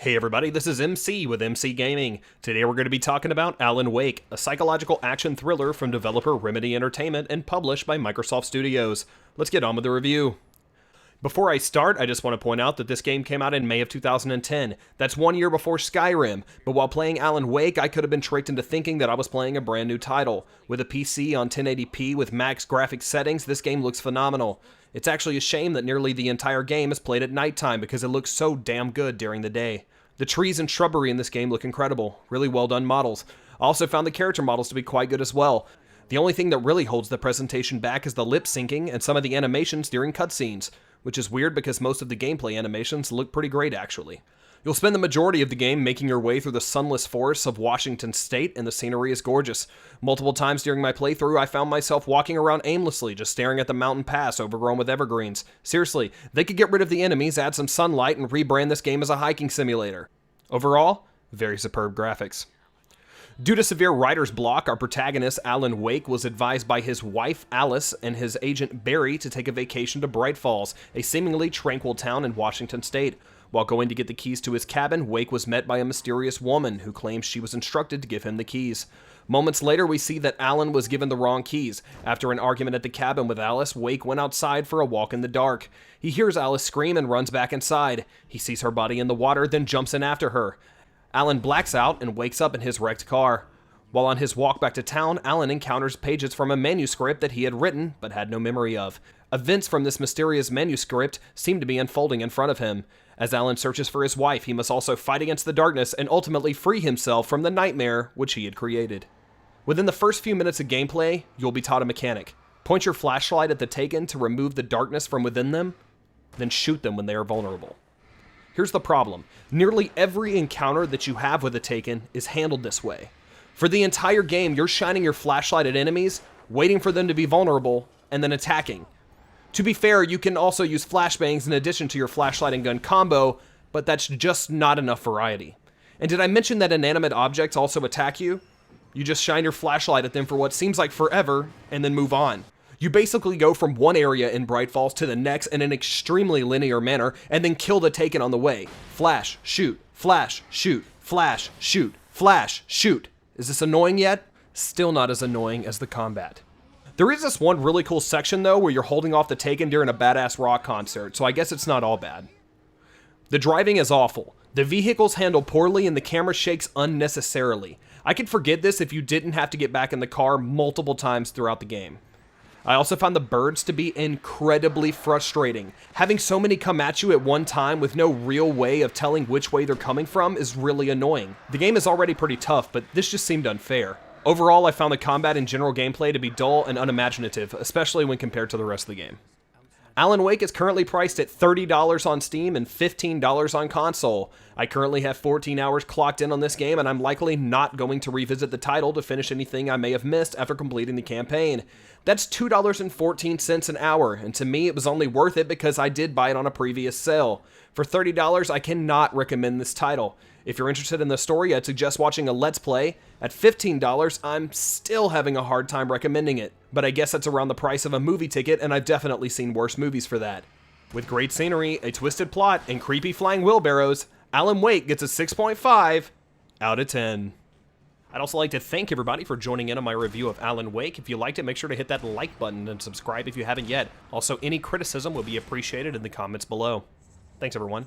Hey everybody, this is MC with MC Gaming. Today we're going to be talking about Alan Wake, a psychological action thriller from developer Remedy Entertainment and published by Microsoft Studios. Let's get on with the review. Before I start, I just want to point out that this game came out in May of 2010. That's 1 year before Skyrim, but while playing Alan Wake, I could have been tricked into thinking that I was playing a brand new title. With a PC on 1080p with max graphics settings, this game looks phenomenal. It's actually a shame that nearly the entire game is played at nighttime because it looks so damn good during the day. The trees and shrubbery in this game look incredible, really well done models. I also found the character models to be quite good as well. The only thing that really holds the presentation back is the lip syncing and some of the animations during cutscenes, which is weird because most of the gameplay animations look pretty great actually. You'll spend the majority of the game making your way through the sunless forests of Washington State, and the scenery is gorgeous. Multiple times during my playthrough, I found myself walking around aimlessly, just staring at the mountain pass overgrown with evergreens. Seriously, they could get rid of the enemies, add some sunlight, and rebrand this game as a hiking simulator. Overall, very superb graphics. Due to severe writer's block, our protagonist, Alan Wake, was advised by his wife, Alice, and his agent, Barry, to take a vacation to Bright Falls, a seemingly tranquil town in Washington State. While going to get the keys to his cabin, Wake was met by a mysterious woman who claims she was instructed to give him the keys. Moments later, we see that Alan was given the wrong keys. After an argument at the cabin with Alice, Wake went outside for a walk in the dark. He hears Alice scream and runs back inside. He sees her body in the water, then jumps in after her. Alan blacks out and wakes up in his wrecked car. While on his walk back to town, Alan encounters pages from a manuscript that he had written but had no memory of. Events from this mysterious manuscript seem to be unfolding in front of him. As Alan searches for his wife, he must also fight against the darkness and ultimately free himself from the nightmare which he had created. Within the first few minutes of gameplay, you'll be taught a mechanic. Point your flashlight at the Taken to remove the darkness from within them, then shoot them when they are vulnerable. Here's the problem. Nearly every encounter that you have with the Taken is handled this way. For the entire game, you're shining your flashlight at enemies, waiting for them to be vulnerable, and then attacking. To be fair, you can also use flashbangs in addition to your flashlight and gun combo, but that's just not enough variety. And did I mention that inanimate objects also attack you? You just shine your flashlight at them for what seems like forever, and then move on. You basically go from one area in Bright Falls to the next in an extremely linear manner, and then kill the Taken on the way. Flash, shoot, flash, shoot, flash, shoot, flash, shoot. Is this annoying yet? Still not as annoying as the combat. There is this one really cool section though where you're holding off the Taken during a badass rock concert, so I guess it's not all bad. The driving is awful. The vehicles handle poorly and the camera shakes unnecessarily. I could forget this if you didn't have to get back in the car multiple times throughout the game. I also found the birds to be incredibly frustrating. Having so many come at you at one time with no real way of telling which way they're coming from is really annoying. The game is already pretty tough, but this just seemed unfair. Overall, I found the combat and general gameplay to be dull and unimaginative, especially when compared to the rest of the game. Alan Wake is currently priced at $30 on Steam and $15 on console. I currently have 14 hours clocked in on this game, and I'm likely not going to revisit the title to finish anything I may have missed after completing the campaign. That's $2.14 an hour, and to me it was only worth it because I did buy it on a previous sale. For $30, I cannot recommend this title. If you're interested in the story, I'd suggest watching a Let's Play. At $15, I'm still having a hard time recommending it, but I guess that's around the price of a movie ticket, and I've definitely seen worse movies for that. With great scenery, a twisted plot, and creepy flying wheelbarrows, Alan Wake gets a 6.5 out of 10. I'd also like to thank everybody for joining in on my review of Alan Wake. If you liked it, make sure to hit that like button and subscribe if you haven't yet. Also, any criticism would be appreciated in the comments below. Thanks, everyone.